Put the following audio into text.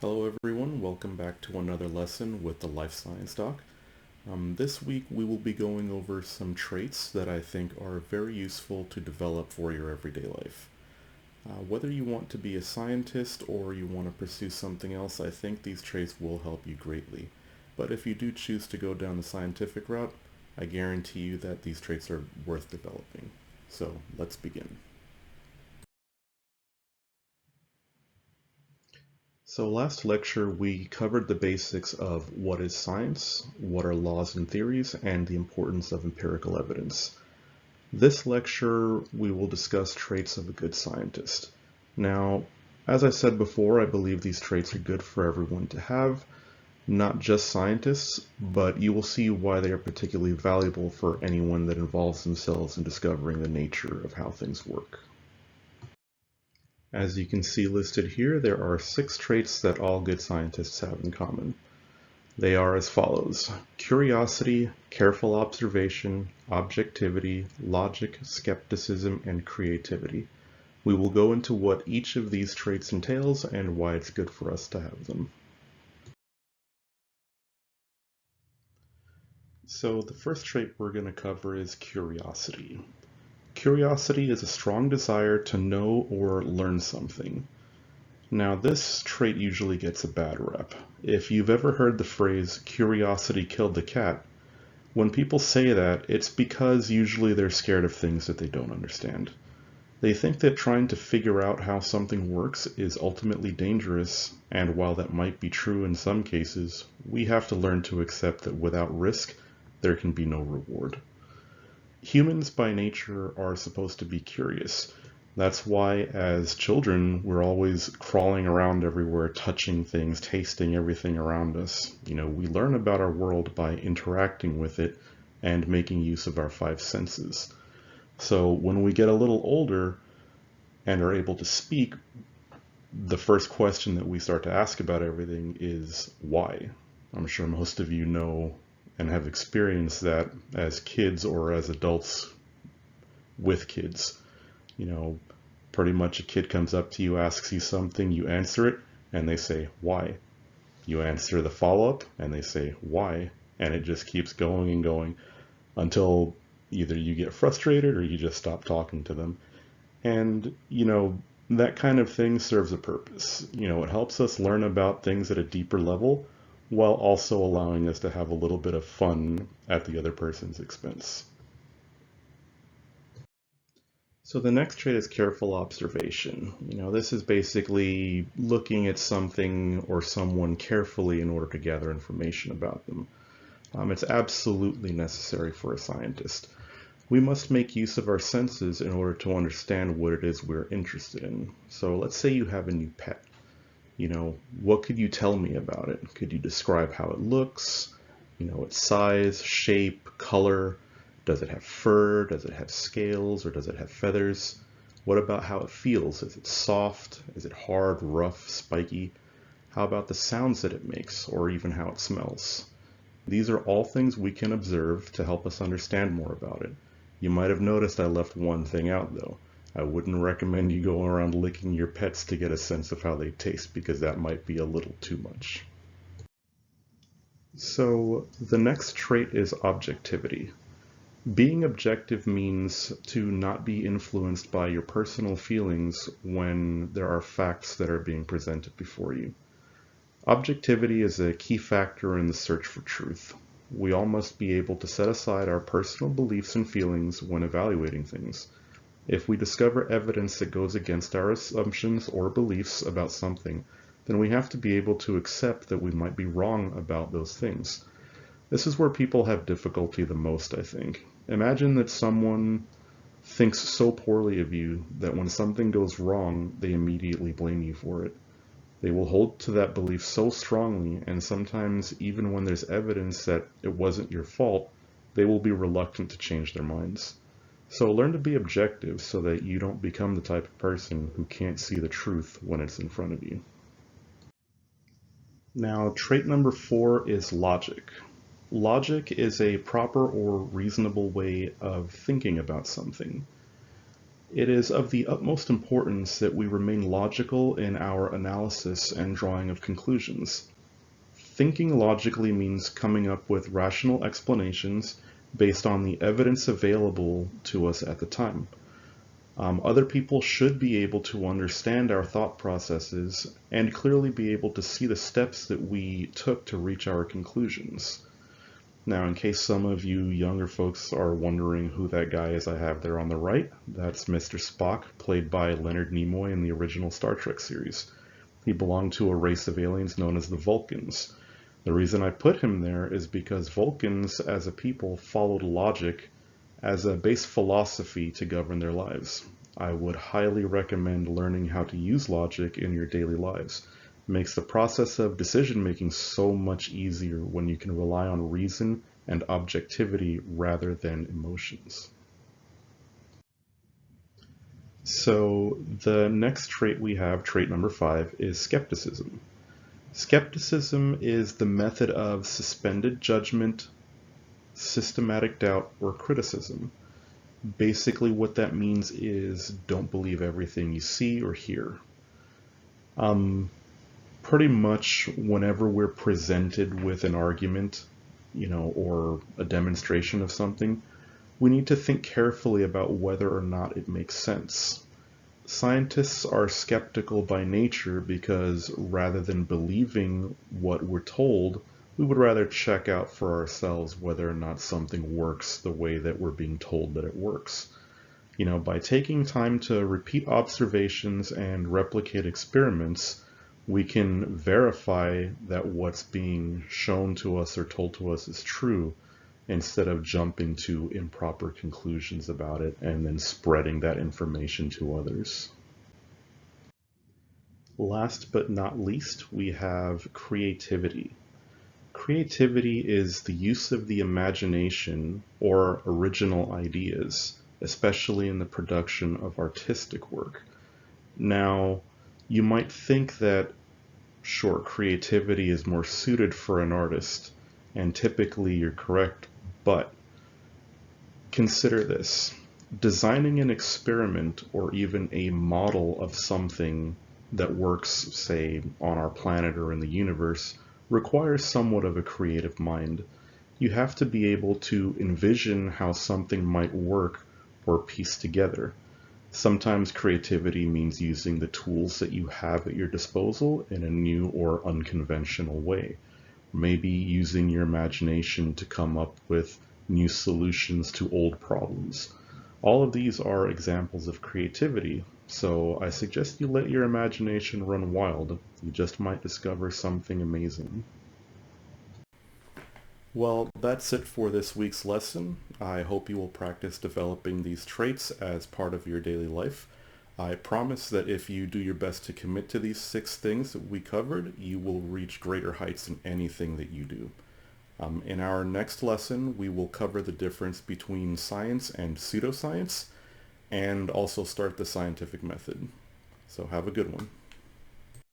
Hello everyone, welcome back to another lesson with the Life Science Doc. This week we will be going over some traits that I think are very useful to develop for your everyday life. Whether you want to be a scientist or you want to pursue something else, I think these traits will help you greatly. But if you do choose to go down the scientific route, I guarantee you that these traits are worth developing. So let's begin. So last lecture we covered the basics of what is science, what are laws and theories, and the importance of empirical evidence. This lecture we will discuss traits of a good scientist. Now, as I said before, I believe these traits are good for everyone to have, not just scientists, but you will see why they are particularly valuable for anyone that involves themselves in discovering the nature of how things work. As you can see listed here, there are 6 traits that all good scientists have in common. They are as follows: curiosity, careful observation, objectivity, logic, skepticism, and creativity. We will go into what each of these traits entails and why it's good for us to have them. So the first trait we're going to cover is curiosity. Curiosity is a strong desire to know or learn something. Now, this trait usually gets a bad rep. If you've ever heard the phrase, curiosity killed the cat, when people say that, it's because usually they're scared of things that they don't understand. They think that trying to figure out how something works is ultimately dangerous, and while that might be true in some cases, we have to learn to accept that without risk, there can be no reward. Humans by nature are supposed to be curious. That's why as children, we're always crawling around everywhere, touching things, tasting everything around us. We learn about our world by interacting with it and making use of our 5 senses. So when we get a little older and are able to speak, the first question that we start to ask about everything is why? I'm sure most of you know and have experienced that as kids or as adults with kids. Pretty much a kid comes up to you, asks you something, you answer it, and they say, why? You answer the follow-up, and they say, why? And it just keeps going and going until either you get frustrated or you just stop talking to them. And, that kind of thing serves a purpose. It helps us learn about things at a deeper level while also allowing us to have a little bit of fun at the other person's expense. So the next trait is careful observation. This is basically looking at something or someone carefully in order to gather information about them. It's absolutely necessary for a scientist. We must make use of our senses in order to understand what it is we're interested in. So let's say you have a new pet. What could you tell me about it? Could you describe how it looks? Its size, shape, color? Does it have fur? Does it have scales? Or does it have feathers? What about how it feels? Is it soft? Is it hard, rough, spiky? How about the sounds that it makes, or even how it smells? These are all things we can observe to help us understand more about it. You might have noticed I left one thing out though. I wouldn't recommend you go around licking your pets to get a sense of how they taste, because that might be a little too much. So the next trait is objectivity. Being objective means to not be influenced by your personal feelings when there are facts that are being presented before you. Objectivity is a key factor in the search for truth. We all must be able to set aside our personal beliefs and feelings when evaluating things. If we discover evidence that goes against our assumptions or beliefs about something, then we have to be able to accept that we might be wrong about those things. This is where people have difficulty the most, I think. Imagine that someone thinks so poorly of you that when something goes wrong, they immediately blame you for it. They will hold to that belief so strongly, and sometimes even when there's evidence that it wasn't your fault, they will be reluctant to change their minds. So learn to be objective so that you don't become the type of person who can't see the truth when it's in front of you. Now, trait number 4 is logic. Logic is a proper or reasonable way of thinking about something. It is of the utmost importance that we remain logical in our analysis and drawing of conclusions. Thinking logically means coming up with rational explanations based on the evidence available to us at the time. Other people should be able to understand our thought processes and clearly be able to see the steps that we took to reach our conclusions. Now, in case some of you younger folks are wondering who that guy is I have there on the right, that's Mr. Spock, played by Leonard Nimoy in the original Star Trek series. He belonged to a race of aliens known as the Vulcans. The reason I put him there is because Vulcans, as a people, followed logic as a base philosophy to govern their lives. I would highly recommend learning how to use logic in your daily lives. It makes the process of decision making so much easier when you can rely on reason and objectivity rather than emotions. So the next trait we have, trait number 5, is skepticism. Skepticism is the method of suspended judgment, systematic doubt, or criticism. Basically what that means is don't believe everything you see or hear. Pretty much whenever we're presented with an argument, or a demonstration of something, we need to think carefully about whether or not it makes sense. Scientists are skeptical by nature because rather than believing what we're told, we would rather check out for ourselves whether or not something works the way that we're being told that it works. By taking time to repeat observations and replicate experiments, we can verify that what's being shown to us or told to us is true instead of jumping to improper conclusions about it and then spreading that information to others. Last but not least, we have creativity. Creativity is the use of the imagination or original ideas, especially in the production of artistic work. Now, you might think that, sure, creativity is more suited for an artist, and typically you're correct, but consider this. Designing an experiment or even a model of something that works, say, on our planet or in the universe, requires somewhat of a creative mind. You have to be able to envision how something might work or piece together. Sometimes creativity means using the tools that you have at your disposal in a new or unconventional way. Maybe using your imagination to come up with new solutions to old problems. All of these are examples of creativity, so I suggest you let your imagination run wild. You just might discover something amazing. Well, that's it for this week's lesson. I hope you will practice developing these traits as part of your daily life. I promise that if you do your best to commit to these 6 things that we covered, you will reach greater heights in anything that you do. In our next lesson, we will cover the difference between science and pseudoscience, and also start the scientific method. So have a good one.